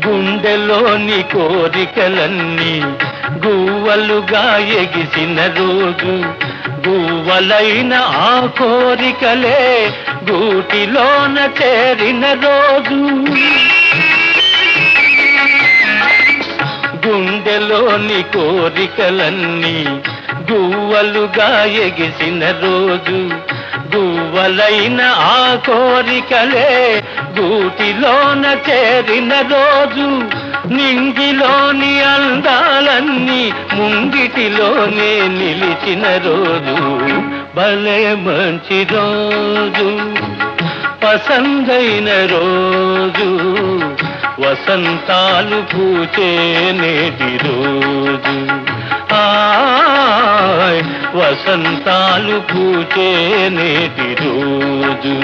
గుండెలోని కోరికలన్నీ గువ్వలుగా ఎగిసిన రోజు, గువ్వలైన ఆ కోరికలే గూటిలోన చేరిన రోజు. గుండెలోని కోరికలన్నీ గువ్వలుగా ఎగిసిన రోజు, గువ్వలైన ఆ కోరికలే గూటిలోన చేరిన రోజు. నింగిలోని అందాలన్నీ ముంగిటిలోనే నిలిచిన రోజు, భలే మంచి రోజు, పసందైన రోజు, వసంతాలు పూచే నేటి రోజు. వసంతాలు పూచే నేటి రోజు.